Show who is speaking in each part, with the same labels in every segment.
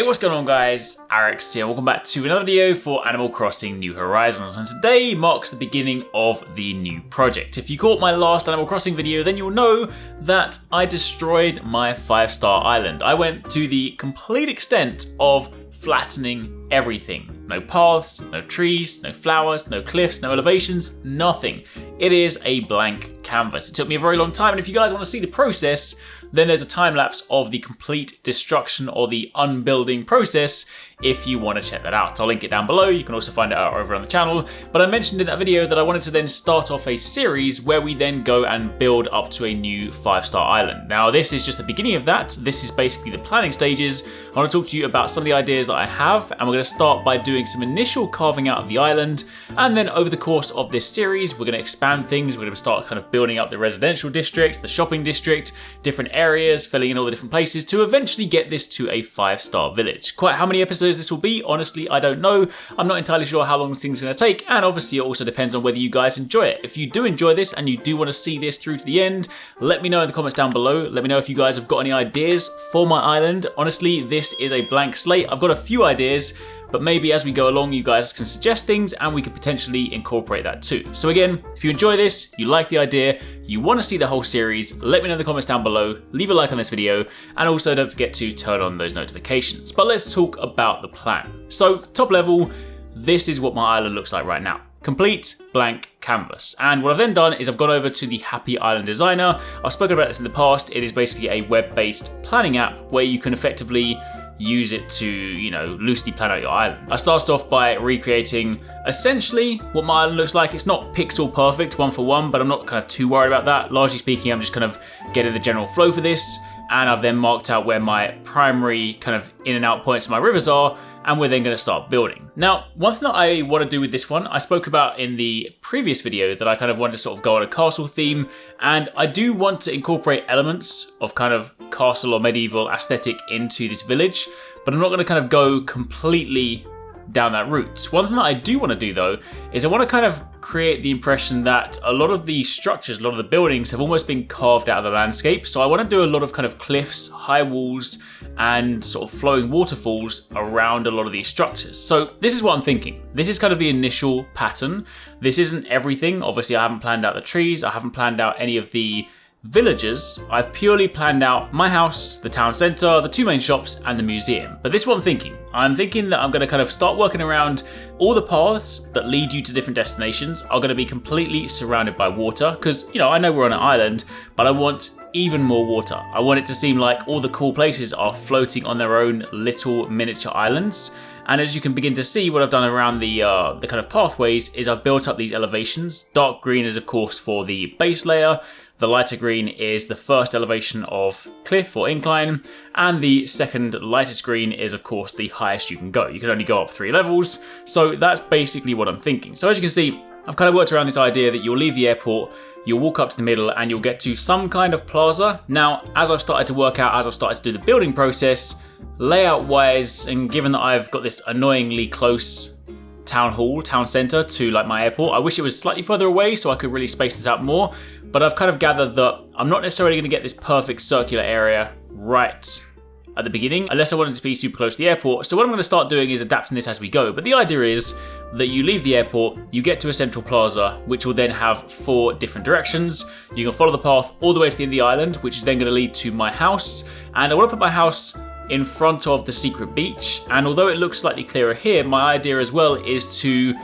Speaker 1: What's going on guys, Arekkz here, welcome back to another video for Animal Crossing New Horizons, and today marks the beginning of the new project. If you caught my last Animal Crossing video, then you'll know that I destroyed my 5-star island. I went to the complete extent of flattening everything. No paths, no trees, no flowers, no cliffs, no elevations, nothing. It is a blank canvas. It took me a very long time, and if you guys want to see the process, then there's a time lapse of the complete destruction or the unbuilding process if you want to check that out. I'll link it down below. You can also find it out over on the channel. But I mentioned in that video that I wanted to then start off a series where we then go and build up to a new 5-star island. Now this is just the beginning of that. This is basically the planning stages. I want to talk to you about some of the ideas that I have, and we're going to start by doing some initial carving out of the island, and then over the course of this series we're going to expand things. We're going to start kind of building up the residential district, the shopping district, different areas, filling in all the different places to eventually get this to a 5-star village. Quite how many episodes this will be, honestly, I don't know. I'm not entirely sure how long this thing's going to take, and obviously it also depends on whether you guys enjoy it. If you do enjoy this and you do want to see this through to the end, let me know in the comments down below. Let me know if you guys have got any ideas for my island. Honestly, this is a blank slate. I've got a few ideas, but maybe as we go along you guys can suggest things and we could potentially incorporate that too. So again, if you enjoy this, you like the idea, you want to see the whole series, let me know in the comments down below, leave a like on this video, and also don't forget to turn on those notifications. But let's talk about the plan. So top level, this is what my island looks like right now. Complete blank canvas. And what I've then done is I've gone over to the Happy Island Designer. I've spoken about this in the past. It is basically a web-based planning app where you can effectively use it to, loosely plan out your island. I started off by recreating essentially what my island looks like. It's not pixel perfect, one for one, but I'm not kind of too worried about that. Largely speaking, I'm just kind of getting the general flow for this. And I've then marked out where my primary kind of in and out points of my rivers are, and we're then going to start building. Now, one thing that I want to do with this one, I spoke about in the previous video that I kind of wanted to sort of go on a castle theme, and I do want to incorporate elements of kind of castle or medieval aesthetic into this village, but I'm not going to kind of go completely down that route. One thing that I do want to do though is I want to kind of create the impression that a lot of the structures, a lot of the buildings have almost been carved out of the landscape. So I want to do a lot of kind of cliffs, high walls, and sort of flowing waterfalls around a lot of these structures. So this is what I'm thinking. This is kind of the initial pattern. This isn't everything. Obviously I haven't planned out the trees. I haven't planned out any of the villages. I've purely planned out my house, the town centre, the 2 main shops, and the museum. But this is what I'm thinking. I'm thinking that I'm going to kind of start working around all the paths that lead you to different destinations are going to be completely surrounded by water, because, I know we're on an island, but I want even more water. I want it to seem like all the cool places are floating on their own little miniature islands. And as you can begin to see, what I've done around the kind of pathways is I've built up these elevations. Dark green is of course for the base layer. The lighter green is the first elevation of cliff or incline, and the second lightest green is of course the highest you can go. You can only go up 3 levels, so that's basically what I'm thinking. So as you can see, I've kind of worked around this idea that you'll leave the airport, you'll walk up to the middle, and you'll get to some kind of plaza. Now, as I've started to work out, as I've started to do the building process, layout-wise, and given that I've got this annoyingly close town centre to like my airport, I wish it was slightly further away so I could really space this out more, but I've kind of gathered that I'm not necessarily going to get this perfect circular area right at the beginning unless I want it to be super close to the airport. So what I'm going to start doing is adapting this as we go, but the idea is that you leave the airport, you get to a central plaza which will then have 4 different directions. You can follow the path all the way to the end of the island, which is then going to lead to my house, and I want to put my house in front of the secret beach. And although it looks slightly clearer here, my idea as well is to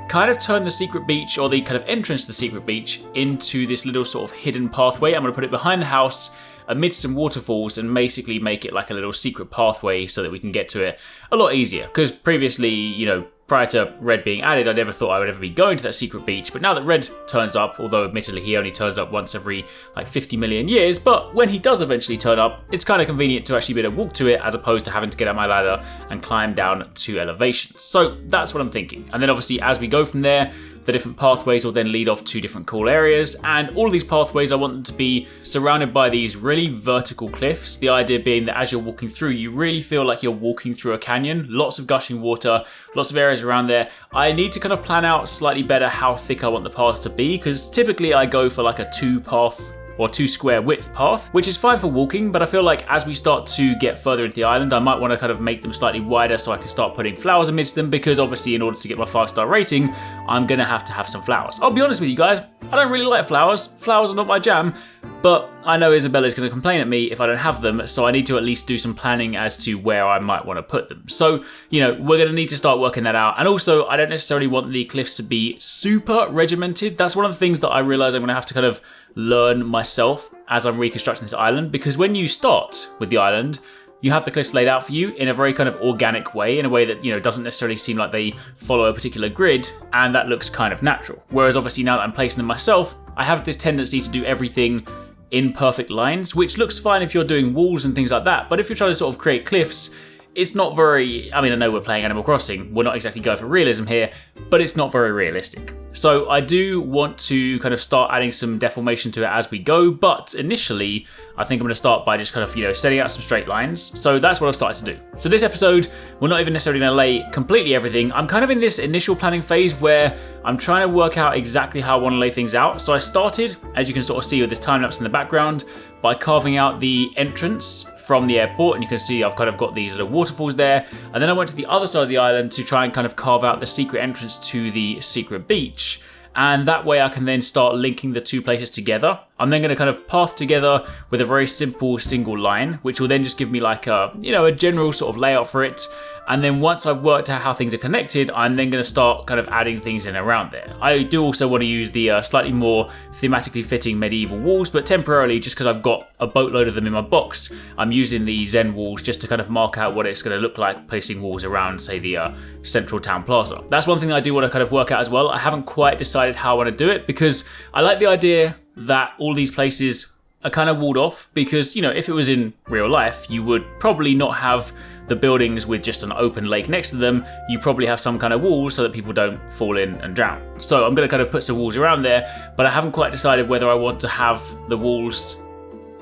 Speaker 1: kind of turn the secret beach, or the kind of entrance to the secret beach, into this little sort of hidden pathway. I'm going to put it behind the house amidst some waterfalls and basically make it like a little secret pathway so that we can get to it a lot easier. Because previously, prior to Red being added, I never thought I would ever be going to that secret beach, but now that Red turns up, although admittedly he only turns up once every like 50 million years, but when he does eventually turn up, it's kind of convenient to actually be able to walk to it as opposed to having to get out my ladder and climb down 2 elevations. So that's what I'm thinking. And then obviously as we go from there, the different pathways will then lead off to different cool areas, and all of these pathways I want them to be surrounded by these really vertical cliffs. The idea being that as you're walking through, you really feel like you're walking through a canyon. Lots of gushing water, lots of areas around there. I need to kind of plan out slightly better how thick I want the paths to be, because typically I go for like a 2-path or 2 square width path, which is fine for walking, but I feel like as we start to get further into the island, I might want to kind of make them slightly wider so I can start putting flowers amidst them, because obviously in order to get my 5-star rating, I'm going to have some flowers. I'll be honest with you guys, I don't really like flowers. Flowers are not my jam, but I know Isabella's going to complain at me if I don't have them, so I need to at least do some planning as to where I might want to put them. So, you know, we're going to need to start working that out. And also, I don't necessarily want the cliffs to be super regimented. That's one of the things that I realize I'm going to have to kind of learn myself as I'm reconstructing this island, because when you start with the island, you have the cliffs laid out for you in a very kind of organic way, in a way that, you know, doesn't necessarily seem like they follow a particular grid, and that looks kind of natural. Whereas obviously now that I'm placing them myself, I have this tendency to do everything in perfect lines, which looks fine if you're doing walls and things like that, but if you're trying to sort of create cliffs, it's not very, I mean, I know we're playing Animal Crossing, we're not exactly going for realism here, but it's not very realistic. So I do want to kind of start adding some deformation to it as we go, but initially, I think I'm going to start by just kind of, you know, setting out some straight lines. So that's what I've started to do. So this episode, we're not even necessarily going to lay completely everything. I'm kind of in this initial planning phase where I'm trying to work out exactly how I want to lay things out. So I started, as you can sort of see with this time lapse in the background, by carving out the entrance from the airport, and you can see I've kind of got these little waterfalls there, and then I went to the other side of the island to try and kind of carve out the secret entrance to the secret beach, and that way I can then start linking the two places together. I'm then going to kind of path together with a very simple single line, which will then just give me like a, you know, a general sort of layout for it. And then once I've worked out how things are connected, I'm then going to start kind of adding things in around there. I do also want to use the slightly more thematically fitting medieval walls, but temporarily, just because I've got a boatload of them in my box, I'm using the Zen walls just to kind of mark out what it's going to look like placing walls around, say, the central town plaza. That's one thing that I do want to kind of work out as well. I haven't quite decided how I want to do it, because I like the idea that all these places are kind of walled off, because, you know, if it was in real life, you would probably not have the buildings with just an open lake next to them. You probably have some kind of walls so that people don't fall in and drown. So I'm going to kind of put some walls around there, but I haven't quite decided whether I want to have the walls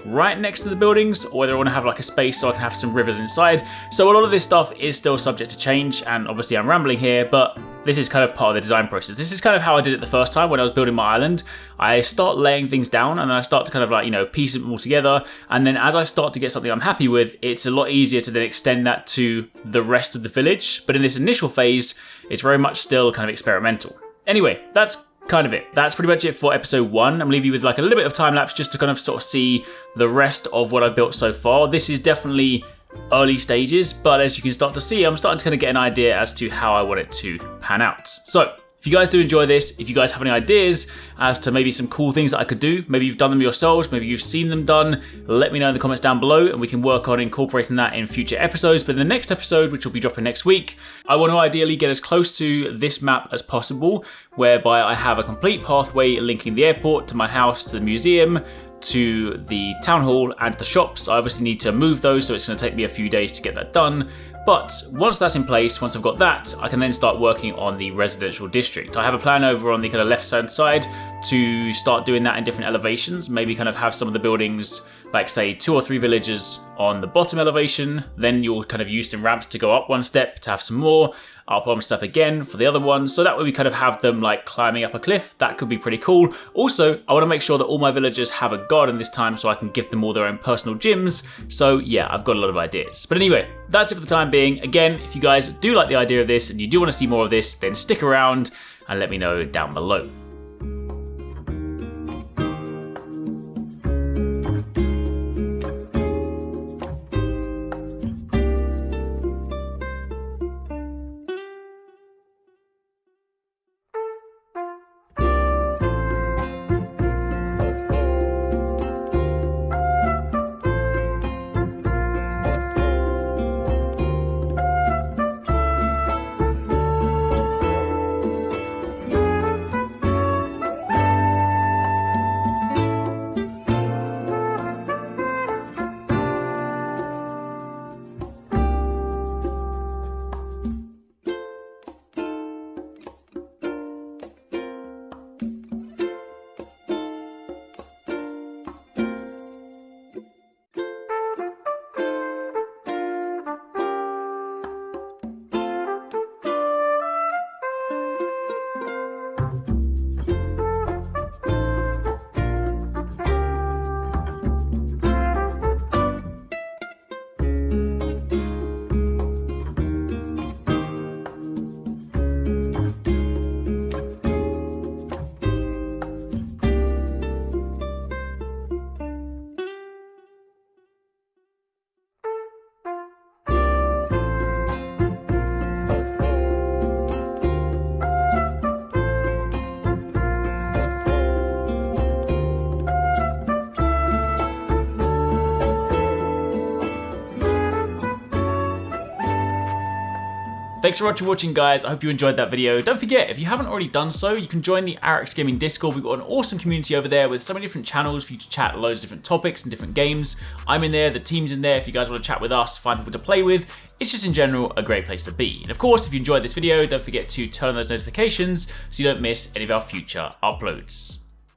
Speaker 1: right next to the buildings or whether I want to have like a space so I can have some rivers inside. So a lot of this stuff is still subject to change, and obviously I'm rambling here, but this is kind of part of the design process. This is kind of how I did it the first time when I was building my island. I start laying things down and then I start to kind of like, you know, piece them all together. And then as I start to get something I'm happy with, it's a lot easier to then extend that to the rest of the village. But in this initial phase, it's very much still kind of experimental. Anyway, that's kind of it. That's pretty much it for episode 1. I'm leaving you with like a little bit of time lapse just to kind of sort of see the rest of what I've built so far. This is definitely early stages, but as you can start to see, I'm starting to kind of get an idea as to how I want it to pan out. So if you guys do enjoy this, if you guys have any ideas as to maybe some cool things that I could do, maybe you've done them yourselves, maybe you've seen them done, let me know in the comments down below and we can work on incorporating that in future episodes. But in the next episode, which will be dropping next week, I want to ideally get as close to this map as possible, whereby I have a complete pathway linking the airport to my house, to the museum, to the town hall and the shops. I obviously need to move those, so it's going to take me a few days to get that done. But once that's in place, once I've got that, I can then start working on the residential district. I have a plan over on the kind of left-hand side to start doing that in different elevations, maybe kind of have some of the buildings, like say 2 or 3 villages on the bottom elevation, then you'll kind of use some ramps to go up one step to have some more, up one step again for the other one, so that way we kind of have them like climbing up a cliff. That could be pretty cool. Also, I want to make sure that all my villagers have a garden this time so I can give them all their own personal gyms. So yeah, I've got a lot of ideas. But anyway, that's it for the time being. Again, if you guys do like the idea of this and you do want to see more of this, then stick around and let me know down below. Thanks so much for watching, guys. I hope you enjoyed that video. Don't forget, if you haven't already done so, you can join the Arekkz Gaming Discord. We've got an awesome community over there with so many different channels for you to chat loads of different topics and different games. I'm in there, the team's in there. If you guys want to chat with us, find people to play with, it's just in general a great place to be. And of course, if you enjoyed this video, don't forget to turn on those notifications so you don't miss any of our future uploads.